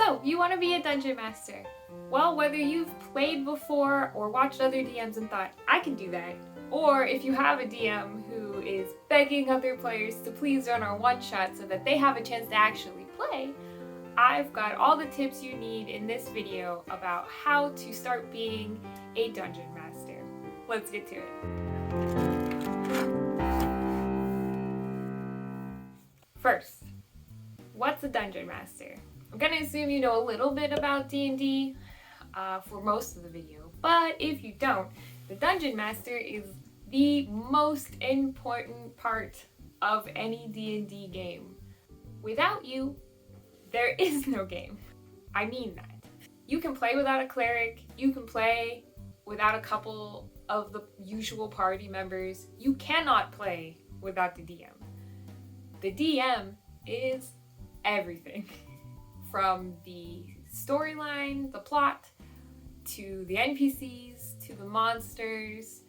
So, you want to be a dungeon master. Well, whether you've played before or watched other DMs and thought, I can do that, or if you have a DM who is begging other players to please run our one-shot so that they have a chance to actually play, I've got all the tips you need in this video about how to start being a dungeon master. Let's get to it. First, what's a dungeon master? I'm gonna assume you know a little bit about D&D for most of the video, but if you don't, the dungeon master is the most important part of any D&D game. Without you, there is no game. I mean that. You can play without a cleric, you can play without a couple of the usual party members. You cannot play without the DM. The DM is everything. From the storyline, the plot, to the NPCs, to the monsters,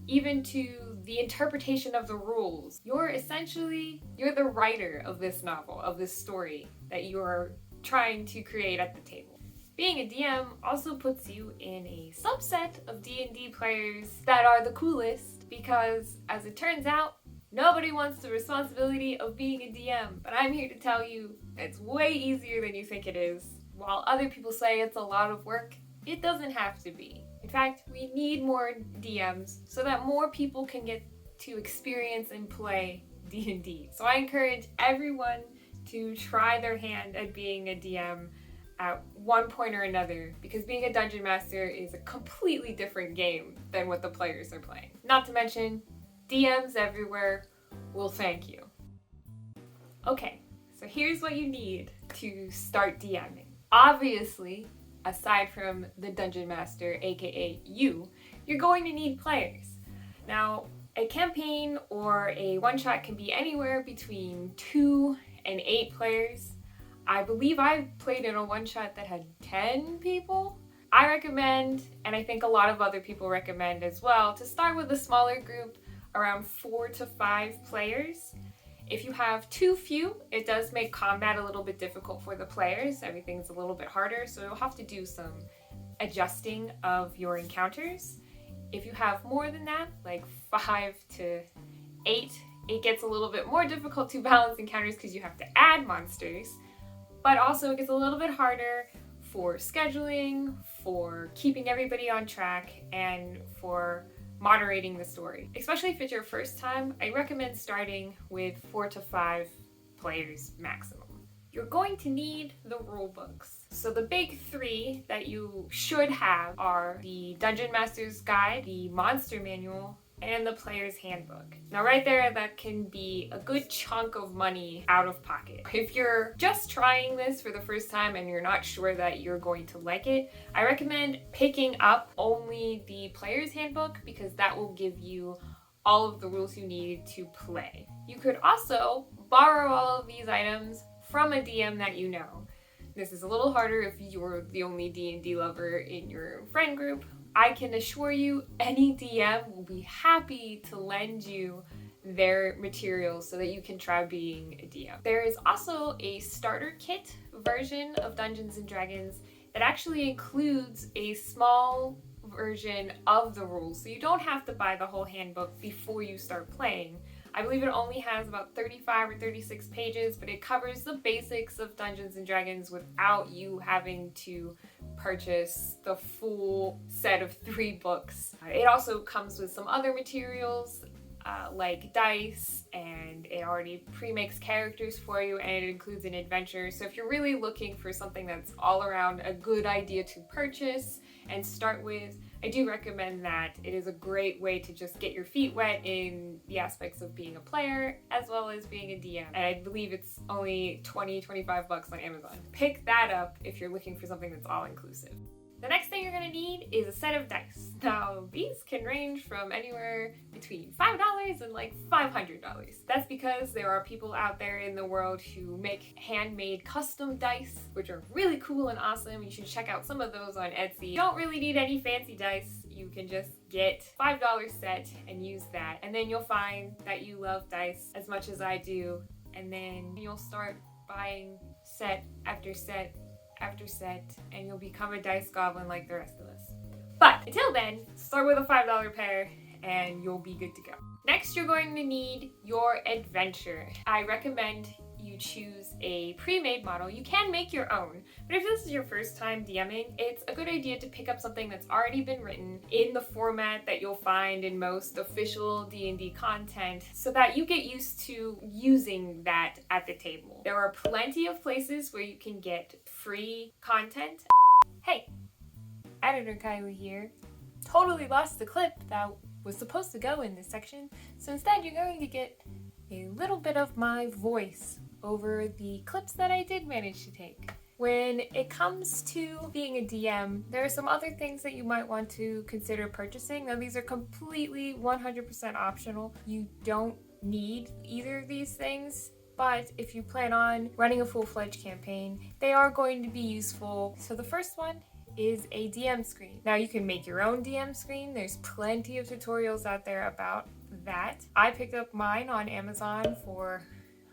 even to the interpretation of the rules. You're the writer of this novel, of this story that you're trying to create at the table. Being a DM also puts you in a subset of D&D players that are the coolest because, as it turns out, nobody wants the responsibility of being a DM, but I'm here to tell you it's way easier than you think it is. While other people say it's a lot of work, it doesn't have to be. In fact, we need more DMs so that more people can get to experience and play D&D. So I encourage everyone to try their hand at being a DM at one point or another, because being a dungeon master is a completely different game than what the players are playing. Not to mention, DMs everywhere will thank you. Okay, so here's what you need to start DMing. Obviously, aside from the dungeon master, aka you're going to need players. Now, a campaign or a one-shot can be anywhere between 2 and 8 players. I believe I played in a one-shot that had 10 people. I recommend, and I think a lot of other people recommend as well, to start with a smaller group, around 4 to 5 players. If you have too few, it does make combat a little bit difficult for the players. Everything's a little bit harder, so you'll have to do some adjusting of your encounters. If you have more than that, like 5 to 8, it gets a little bit more difficult to balance encounters because you have to add monsters, but also it gets a little bit harder for scheduling, for keeping everybody on track, and for moderating the story. Especially if it's your first time, I recommend starting with 4 to 5 players maximum. You're going to need the rulebooks. So the big 3 that you should have are the Dungeon Master's Guide, the Monster Manual, and the Player's Handbook. Now right there, that can be a good chunk of money out of pocket. If you're just trying this for the first time and you're not sure that you're going to like it, I recommend picking up only the Player's Handbook because that will give you all of the rules you need to play. You could also borrow all of these items from a DM that you know. This is a little harder if you're the only D&D lover in your friend group. I can assure you any DM will be happy to lend you their materials so that you can try being a DM. There is also a starter kit version of Dungeons and Dragons that actually includes a small version of the rules, so you don't have to buy the whole handbook before you start playing. I believe it only has about 35 or 36 pages, but it covers the basics of Dungeons and Dragons without you having to purchase the full set of 3 books. It also comes with some other materials like dice, and it already pre-makes characters for you, and it includes an adventure. So if you're really looking for something that's all around a good idea to purchase and start with, I do recommend that. It is a great way to just get your feet wet in the aspects of being a player as well as being a DM. And I believe it's only $20-25 on Amazon. Pick that up if you're looking for something that's all inclusive. The next thing you're going to need is a set of dice. Now, these can range from anywhere between $5 and like $500. That's because there are people out there in the world who make handmade custom dice, which are really cool and awesome. You should check out some of those on Etsy. You don't really need any fancy dice. You can just get a $5 set and use that. And then you'll find that you love dice as much as I do. And then you'll start buying set after set after set, and you'll become a dice goblin like the rest of us. But until then, start with a $5 pair and you'll be good to go. Next, you're going to need your adventure. I recommend you choose a pre-made model. You can make your own, but if this is your first time DMing, it's a good idea to pick up something that's already been written in the format that you'll find in most official D&D content so that you get used to using that at the table. There are plenty of places where you can get free content. Hey, Editor Kylie here. Totally lost the clip that was supposed to go in this section, so instead you're going to get a little bit of my voice over the clips that I did manage to take. When it comes to being a DM, there are some other things that you might want to consider purchasing. Now, these are completely 100% optional. You don't need either of these things, but if you plan on running a full-fledged campaign, they are going to be useful. So the first one is a DM screen. Now, you can make your own DM screen. There's plenty of tutorials out there about that. I picked up mine on Amazon for,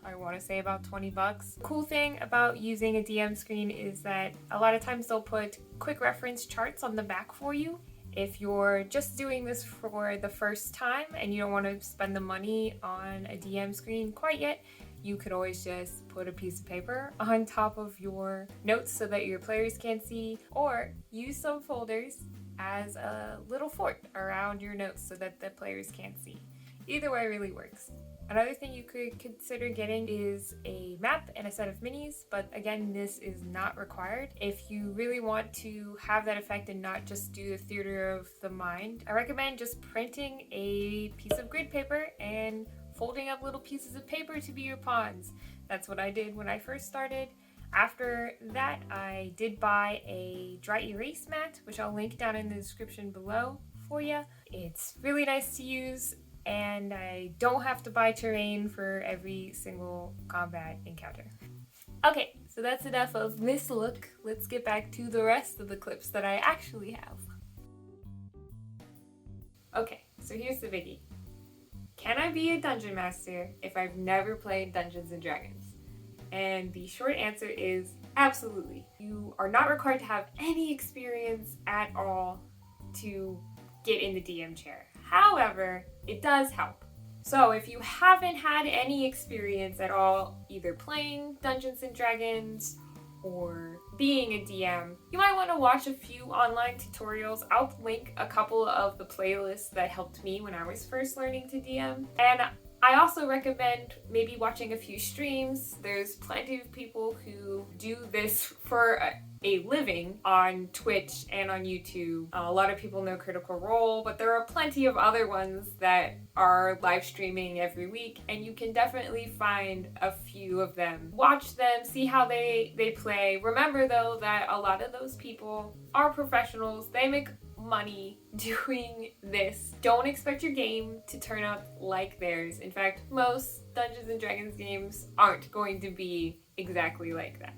I want to say, about 20 bucks. Cool thing about using a DM screen is that a lot of times they'll put quick reference charts on the back for you. If you're just doing this for the first time and you don't want to spend the money on a DM screen quite yet, you could always just put a piece of paper on top of your notes so that your players can't see, or use some folders as a little fort around your notes so that the players can't see. Either way really works. Another thing you could consider getting is a map and a set of minis, but again, this is not required. If you really want to have that effect and not just do the theater of the mind, I recommend just printing a piece of grid paper and folding up little pieces of paper to be your pawns. That's what I did when I first started. After that, I did buy a dry erase mat, which I'll link down in the description below for you. It's really nice to use, and I don't have to buy terrain for every single combat encounter. Okay, so that's enough of this look. Let's get back to the rest of the clips that I actually have. Okay, so here's the biggie. Can I be a dungeon master if I've never played Dungeons and Dragons? And the short answer is absolutely. You are not required to have any experience at all to get in the DM chair. However, it does help. So if you haven't had any experience at all, either playing Dungeons and Dragons or being a DM, you might want to watch a few online tutorials. I'll link a couple of the playlists that helped me when I was first learning to DM. And I also recommend maybe watching a few streams. There's plenty of people who do this for a living on Twitch and on YouTube. A lot of people know Critical Role, but there are plenty of other ones that are live streaming every week, and you can definitely find a few of them. Watch them, see how they play. Remember though that a lot of those people are professionals. They make money doing this. Don't expect your game to turn out like theirs. In fact, most Dungeons and Dragons games aren't going to be exactly like that.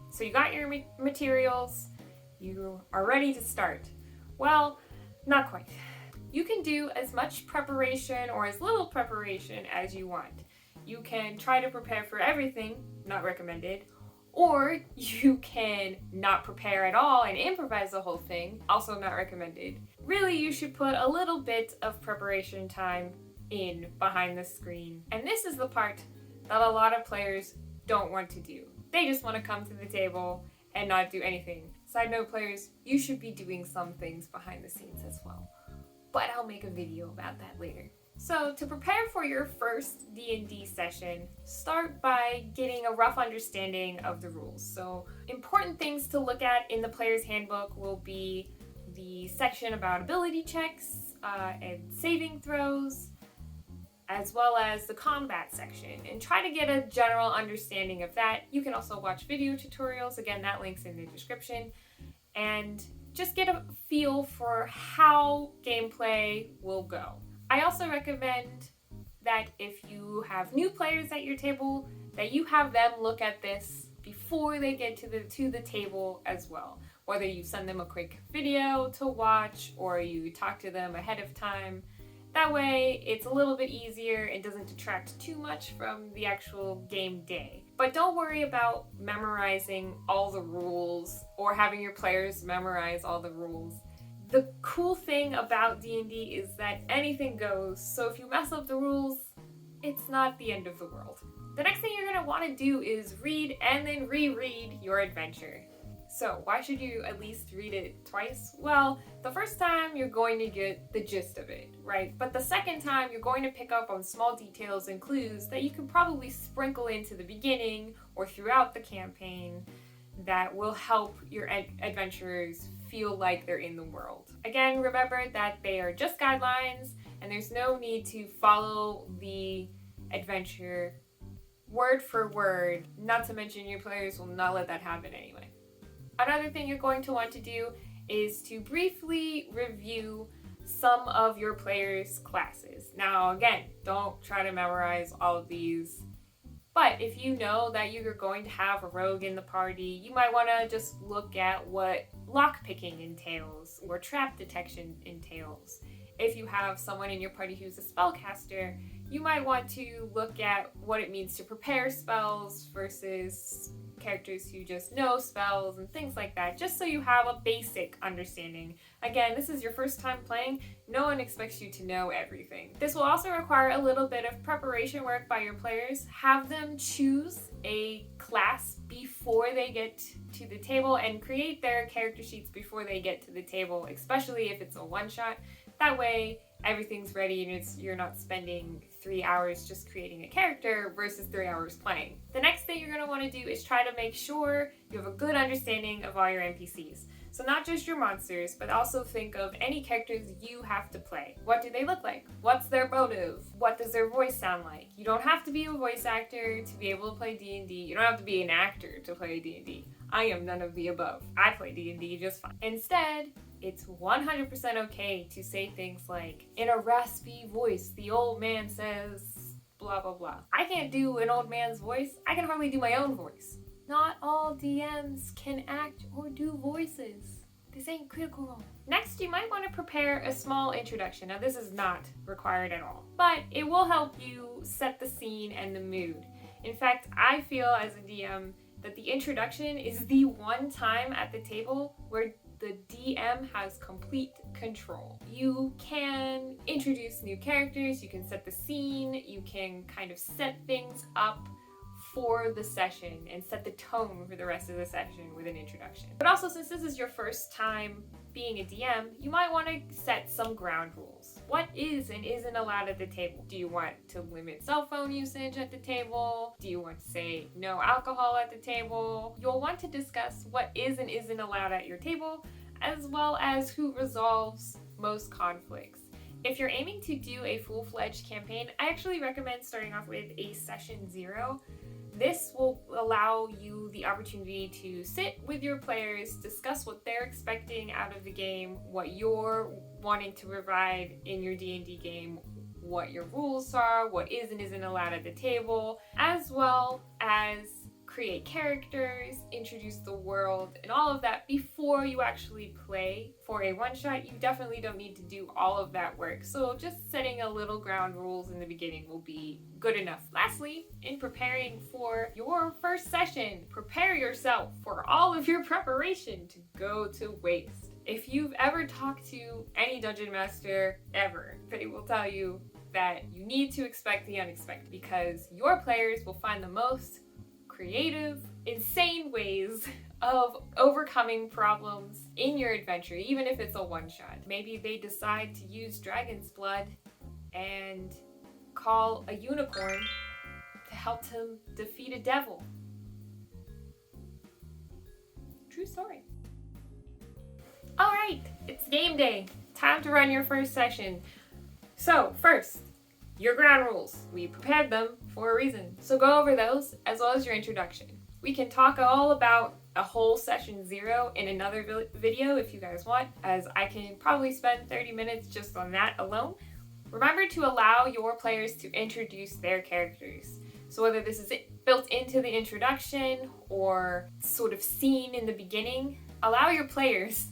So you got your materials, you are ready to start. Well, not quite. You can do as much preparation or as little preparation as you want. You can try to prepare for everything, not recommended, or you can not prepare at all and improvise the whole thing, also not recommended. Really, you should put a little bit of preparation time in behind the screen. And this is the part that a lot of players don't want to do. They just want to come to the table and not do anything. Side note, players, you should be doing some things behind the scenes as well. But I'll make a video about that later. So to prepare for your first D&D session, start by getting a rough understanding of the rules. So important things to look at in the player's handbook will be the section about ability checks and saving throws, as well as the combat section, and try to get a general understanding of that. You can also watch video tutorials, again, that link's in the description, and just get a feel for how gameplay will go. I also recommend that if you have new players at your table, that you have them look at this before they get to the table as well. Whether you send them a quick video to watch or you talk to them ahead of time. That way, it's a little bit easier and doesn't detract too much from the actual game day. But don't worry about memorizing all the rules or having your players memorize all the rules. The cool thing about D&D is that anything goes, so if you mess up the rules, it's not the end of the world. The next thing you're going to want to do is read and then reread your adventure. So why should you at least read it twice? Well, the first time you're going to get the gist of it, right? But the second time you're going to pick up on small details and clues that you can probably sprinkle into the beginning or throughout the campaign that will help your adventurers feel like they're in the world. Again, remember that they are just guidelines and there's no need to follow the adventure word for word, not to mention your players will not let that happen anyway. Another thing you're going to want to do is to briefly review some of your players' classes. Now again, don't try to memorize all of these, but if you know that you're going to have a rogue in the party, you might want to just look at what lockpicking entails or trap detection entails. If you have someone in your party who's a spellcaster, you might want to look at what it means to prepare spells versus characters who just know spells and things like that, just so you have a basic understanding. Again, this is your first time playing. No one expects you to know everything. This will also require a little bit of preparation work by your players. Have them choose a class before they get to the table and create their character sheets before they get to the table, especially if it's a one-shot. That way, everything's ready and you're not spending 3 hours just creating a character versus 3 hours playing. The next thing you're going to want to do is try to make sure you have a good understanding of all your NPCs. So not just your monsters, but also think of any characters you have to play. What do they look like? What's their motive? What does their voice sound like? You don't have to be a voice actor to be able to play D&D. You don't have to be an actor to play D&D. I am none of the above. I play D&D just fine. Instead, it's 100% okay to say things like, in a raspy voice, the old man says, blah, blah, blah. I can't do an old man's voice. I can hardly do my own voice. Not all DMs can act or do voices. This ain't Critical Role. Next, you might want to prepare a small introduction. Now, this is not required at all, but it will help you set the scene and the mood. In fact, I feel as a DM that the introduction is the one time at the table where the DM has complete control. You can introduce new characters, you can set the scene, you can kind of set things up for the session and set the tone for the rest of the session with an introduction. But also, since this is your first time being a DM, you might want to set some ground rules. What is and isn't allowed at the table? Do you want to limit cell phone usage at the table? Do you want to say no alcohol at the table? You'll want to discuss what is and isn't allowed at your table, as well as who resolves most conflicts. If you're aiming to do a full-fledged campaign, I actually recommend starting off with a session 0. This will allow you the opportunity to sit with your players, discuss what they're expecting out of the game, what you're wanting to provide in your D&D game, what your rules are, what is and isn't allowed at the table, as well as create characters, introduce the world, and all of that before you actually play. For a one-shot, you definitely don't need to do all of that work, so just setting a little ground rules in the beginning will be good enough. Lastly, in preparing for your first session, prepare yourself for all of your preparation to go to waste. If you've ever talked to any dungeon master ever, they will tell you that you need to expect the unexpected, because your players will find the most creative, insane ways of overcoming problems in your adventure, even if it's a one-shot. Maybe they decide to use dragon's blood and call a unicorn to help him defeat a devil. True story. Alright, it's game day. Time to run your first session. So, first, your ground rules. We prepared them for a reason. So go over those as well as your introduction. We can talk all about a whole session 0 in another video if you guys want, as I can probably spend 30 minutes just on that alone. Remember to allow your players to introduce their characters. So whether this is built into the introduction or sort of seen in the beginning, allow your players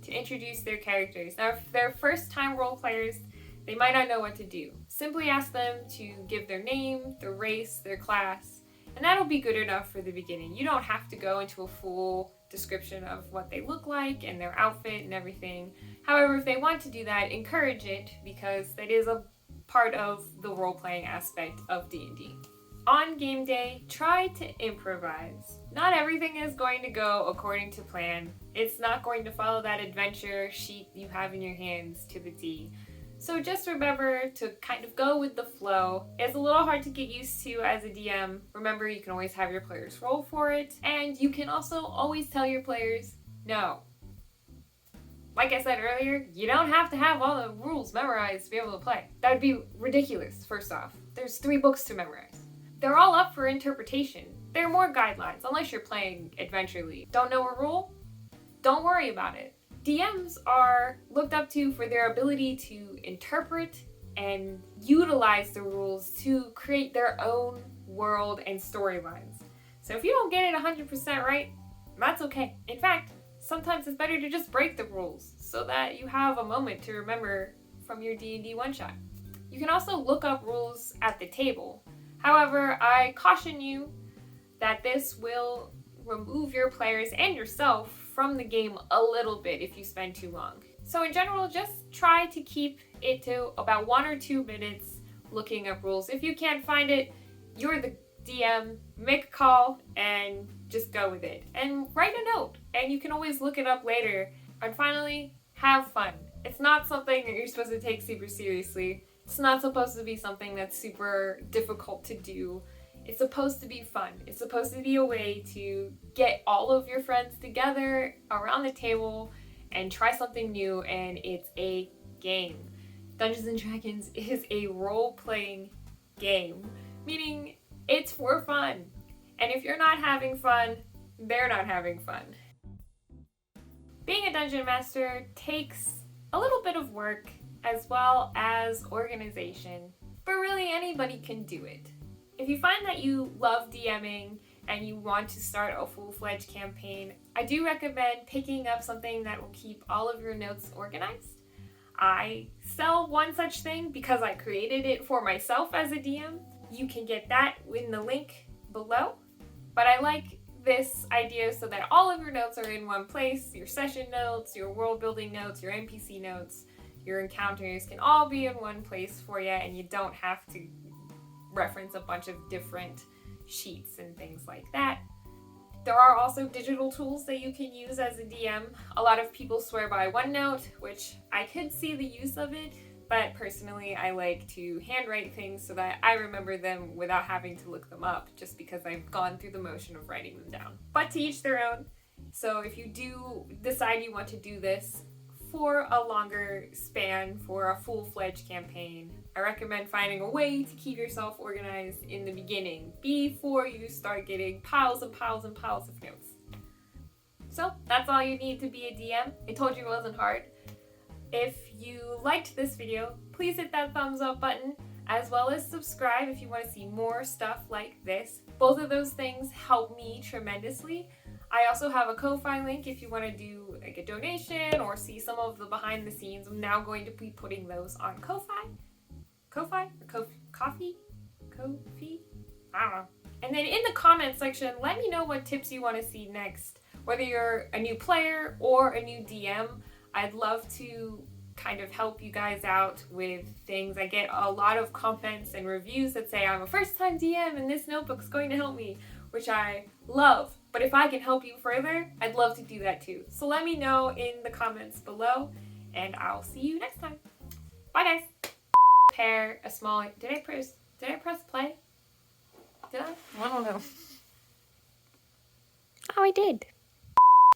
to introduce their characters. Now, if they're first-time role players, they might not know what to do. Simply ask them to give their name, their race, their class, And that'll be good enough for the beginning. You don't have to go into a full description of what they look like and their outfit and everything. However, if they want to do that, encourage it, because that is a part of the role-playing aspect of D&D. On game day, try to improvise. Not everything is going to go according to plan. It's not going to follow that adventure sheet you have in your hands to the T. So just remember to kind of go with the flow. It's a little hard to get used to as a DM. Remember, you can always have your players roll for it, and you can also always tell your players no. Like I said earlier, you don't have to have all the rules memorized to be able to play. That would be ridiculous, first off. There's 3 books to memorize. They're all up for interpretation. They're more guidelines, unless you're playing Adventure League. Don't know a rule? Don't worry about it. DMs are looked up to for their ability to interpret and utilize the rules to create their own world and storylines. So if you don't get it 100% right, that's okay. In fact, sometimes it's better to just break the rules so that you have a moment to remember from your D&D one-shot. You can also look up rules at the table. However, I caution you that this will remove your players and yourself from the game a little bit if you spend too long. So in general, just try to keep it to about 1 or 2 minutes looking up rules. If you can't find it, you're the DM, make a call and just go with it. And write a note, and you can always look it up later. And finally, have fun. It's not something that you're supposed to take super seriously. It's not supposed to be something that's super difficult to do. It's supposed to be fun. It's supposed to be a way to get all of your friends together around the table and try something new, and it's a game. Dungeons and Dragons is a role-playing game, meaning it's for fun. And if you're not having fun, they're not having fun. Being a dungeon master takes a little bit of work as well as organization, but really anybody can do it. If you find that you love DMing and you want to start a full-fledged campaign, I do recommend picking up something that will keep all of your notes organized. I sell one such thing because I created it for myself as a DM. You can get that in the link below, but I like this idea so that all of your notes are in one place. Your session notes, your world building notes, your NPC notes, your encounters can all be in one place for you, and you don't have to reference a bunch of different sheets and things like that. There are also digital tools that you can use as a DM. A lot of people swear by OneNote, which I could see the use of it, but personally I like to handwrite things so that I remember them without having to look them up, just because I've gone through the motion of writing them down. But to each their own. So if you do decide you want to do this for a longer span, for a full-fledged campaign, I recommend finding a way to keep yourself organized in the beginning before you start getting piles and piles and piles of notes. So that's all you need to be a DM. I told you it wasn't hard. If you liked this video, please hit that thumbs up button, as well as subscribe if you want to see more stuff like this. Both of those things help me tremendously. I also have a Ko-Fi link if you want to do like a donation or see some of the behind the scenes. I'm now going to be putting those on Ko-Fi? Ko-Fi? Or Ko-Fi? Ko-Fi? I don't know. And then in the comment section, let me know what tips you want to see next. Whether you're a new player or a new DM, I'd love to kind of help you guys out with things. I get a lot of comments and reviews that say I'm a first-time DM and this notebook's going to help me, which I love. But if I can help you further, I'd love to do that too. So let me know in the comments below, and I'll see you next time. Bye guys. Prepare a small. Did I press play? Did I? I don't know. Oh, I did.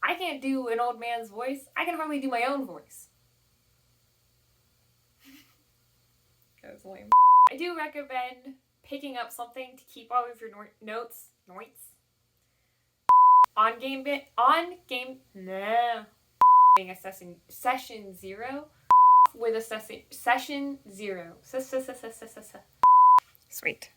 I can't do an old man's voice. I can hardly do my own voice. That was lame. I do recommend picking up something to keep all of your notes. Being a session 0 with a session 0. Sweet.